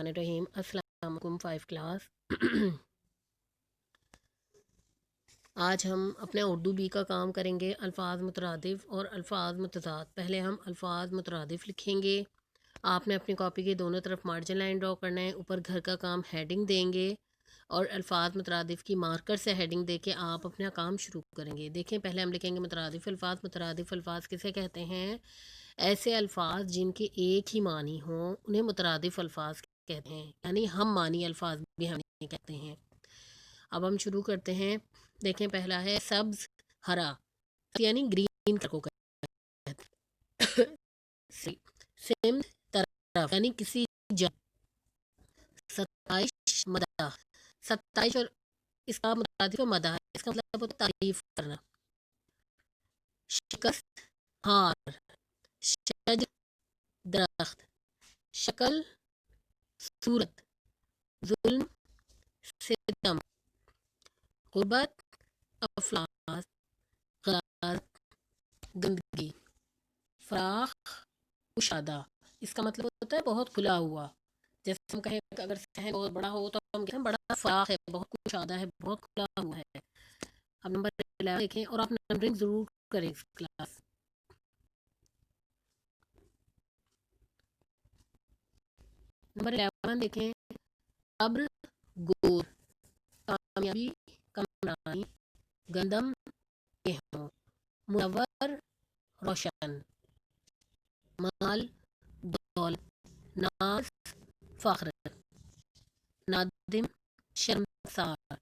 बिस्मिल्लाहिर्रहमानिर्रहीम। अस्सलाम वालेकुम 5 क्लास। आज हम अपने उर्दू बी का काम करेंगे अल्फाज मुतरादिफ और अल्फाज मुतज़ाद। पहले हम अल्फाज मुतरादिफ लिखेंगे। आपने अपनी कॉपी के दोनों तरफ मार्जिन लाइन ड्रॉ करना है। ऊपर घर का काम हेडिंग देंगे और अल्फाज मुतरादिफ की मार्कर से हेडिंग देके आप अपना काम शुरू करेंगे। देखें, पहले हम लिखेंगे मुतरादिफ अल्फाज। मुतरादिफ अल्फाज किसे कहते हैं? ऐसे अल्फाज जिनके एक ही मानी हो उन्हें मुतरादिफ अल्फाज कहते हैं, यानी हम मानी अल्फाज भी हम कहते हैं। अब हम शुरू करते हैं। देखें, पहला है सब्ज हरा, यानी ग्रीन को कहते हैं। सिम्ध तरफ, यानी किसी जगह। सताइश मदाह, सताइश और इसका मुतरादिफ मदाह, इसका मतलब होता है तारीफ करना। शिकस्त हार, शजर दरख्त, शक्ल सूरत, जुल्म सितम, गुर्बत अफलास, गराज गंदगी, फराख कुशादा, इसका मतलब होता है बहुत खुला हुआ। जैसे हम कहें अगर सहन बहुत बड़ा हो तो हम कहते हैं बड़ा फराख है, बहुत कुशादा है, बहुत खुला हुआ है। अब नंबर 11 देखें और आप नंबरिंग जरूर करें इस क्लास। नंबर 11 देखें, अब्र गोर, कामयाबी कमरानी, गंदम गेहूं, मुनव्वर रोशन, माल दौलत, नाज फख्र, नादिम शर्मसार,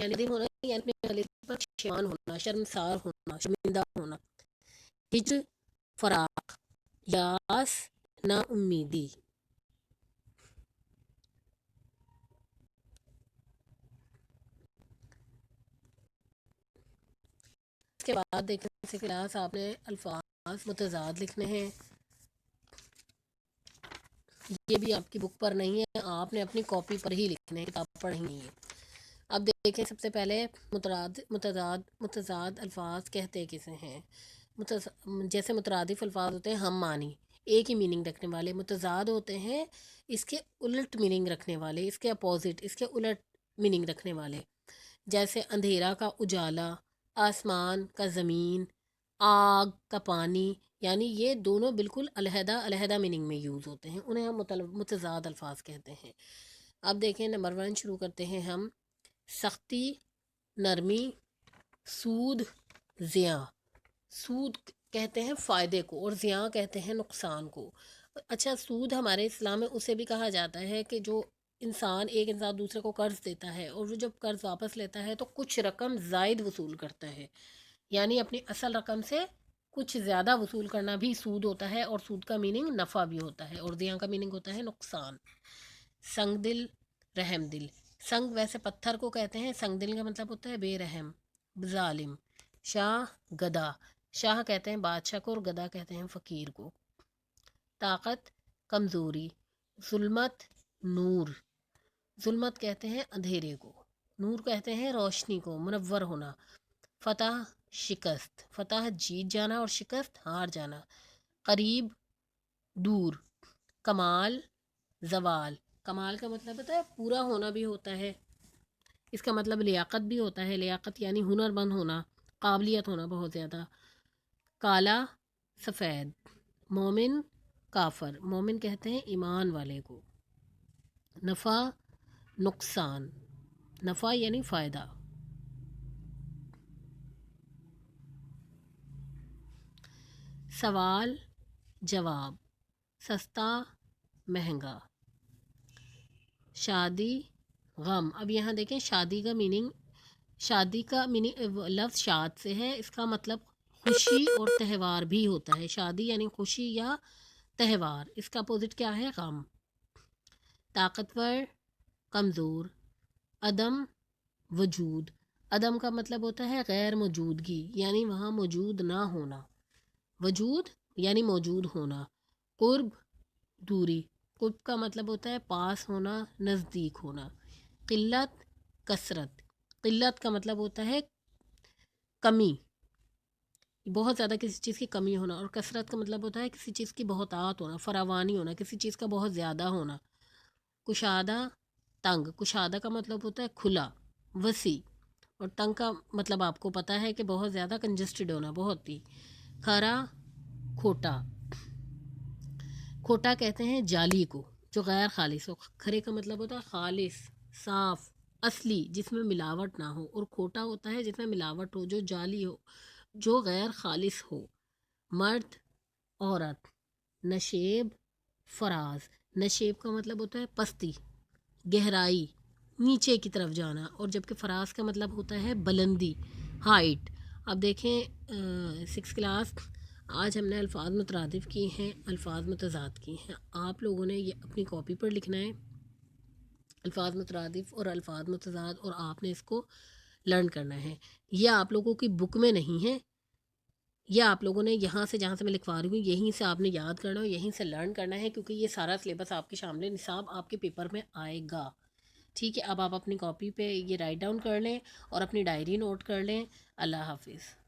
यानी नादिम होना यानी अपने गले पर परेशान होना, शर्मसार होना, शर्मिंदा होना। हिज्र फराक, यास ना उम्मीदी। इसके बाद देखें इसी क्लास आपने अल्फाज मुतज़ाद लिखने हैं। ये भी आपकी बुक पर नहीं है, आपने अपनी कॉपी पर ही लिखने हैं, किताब पर नहीं है। अब देखें, सबसे पहले मुतज़ाद अल्फाज कहते किसे हैं? जैसे मुतरादिफ अल्फाज होते हैं हम मानी, एक ही मीनिंग रखने वाले। मुतज़ाद होते हैं इसके उलट मीनिंग रखने वाले, इसके अपोजिट, इसके उलट मीनिंग रखने वाले। जैसे अंधेरा का उजाला, आसमान का ज़मीन, आग का पानी, यानी ये दोनों बिल्कुल अलहदा अलहदा मीनिंग में यूज़ होते हैं, उन्हें हम मुतज़ाद अल्फाज कहते हैं। अब देखें, नंबर 1 शुरू करते हैं हम। सख्ती, नरमी, सूद, ज़िया। सूद कहते हैं फ़ायदे को और ज़िया कहते हैं नुकसान को। अच्छा, सूद हमारे इस्लाम में उसे भी कहा जाता है कि जो एक इंसान दूसरे को कर्ज देता है और वो जब कर्ज वापस लेता है तो कुछ रकम ज़ायद वसूल करता है, यानी अपनी असल रकम से कुछ ज़्यादा वसूल करना भी सूद होता है। और सूद का मीनिंग नफ़ा भी होता है और ज़िया का मीनिंग होता है नुकसान। संग दिल, रहम दिल। संग वैसे पत्थर को कहते हैं, संग दिल का मतलब होता है बेरहम, जालिम। शाह गदा, शाह कहते हैं बादशाह को और गदा कहते हैं फ़कीर को। ताकत कमज़ोरी, जुल्मत नूर, जुल्मत कहते हैं अंधेरे को, नूर कहते हैं रोशनी को, मुनव्वर होना। फतह शिकस्त, फतह जीत जाना और शिकस्त हार जाना। करीब दूर, कमाल जवाल, कमाल का मतलब होता है पूरा होना भी होता है, इसका मतलब लियाकत भी होता है, लियाकत यानी हुनरमंद होना, काबिलियत होना बहुत ज़्यादा। काला सफ़ेद, मोमिन काफर, मोमिन कहते हैं ईमान वाले को। नफ़ा नुकसान, नफ़ा यानी फ़ायदा। सवाल जवाब, सस्ता महंगा। शादी गम, अब यहाँ देखें शादी का मीनिंग लफ्ज़ शाद से है, इसका मतलब खुशी और त्यौहार भी होता है। शादी यानी खुशी या त्यौहार, इसका अपोजिट क्या है? गम। ताकतवर कमज़ोर, अदम वजूद, अदम का मतलब होता है गैर मौजूदगी, यानी वहाँ मौजूद ना होना, वजूद यानी मौजूद होना। कुर्ब दूरी, कुर्ब का मतलब होता है पास होना, नज़दीक होना। किल्लत कसरत, किल्लत का मतलब होता है कमी, बहुत ज़्यादा किसी चीज़ की कमी होना। और कसरत का मतलब होता है किसी चीज़ की बहुतात होना, फरावानी होना, किसी चीज़ का बहुत ज़्यादा होना। कुशादा, तंग। कुशादा का मतलब होता है खुला, वसी, और तंग का मतलब आपको पता है कि बहुत ज़्यादा कंजस्टेड होना, बहुत ही। खरा, खोटा। खोटा कहते हैं जाली को, जो गैर खालिस हो। खरे का मतलब होता है खालिस, साफ, असली, जिसमें मिलावट ना हो। और खोटा होता है जिसमें मिलावट हो, जो जाली हो, जो गैर खालिस हो। मर्द, औरत। नशेब, फराज। नशेब का मतलब होता है पस्ती, गहराई, नीचे की तरफ जाना। और जबकि फराज का मतलब होता है बुलंदी, हाइट। अब देखें 6 क्लास, आज हमने अल्फाज मुतरादिफ की हैं, अल्फाज मुतज़ाद की हैं। आप लोगों ने ये अपनी कॉपी पर लिखना है, अल्फाज मुतरादिफ और अल्फाज मुतज़ाद, और आपने इसको लर्न करना है। ये आप लोगों की बुक में नहीं है, ये आप लोगों ने यहाँ से, जहाँ से मैं लिखवा रही हूँ, यहीं से आपने याद करना है, यहीं से लर्न करना है, क्योंकि ये सारा सिलेबस आपके सामने निसाब आपके पेपर में आएगा। ठीक है, अब आप अपनी कॉपी पे ये राइट डाउन कर लें और अपनी डायरी नोट कर लें। अल्लाह हाफिज़।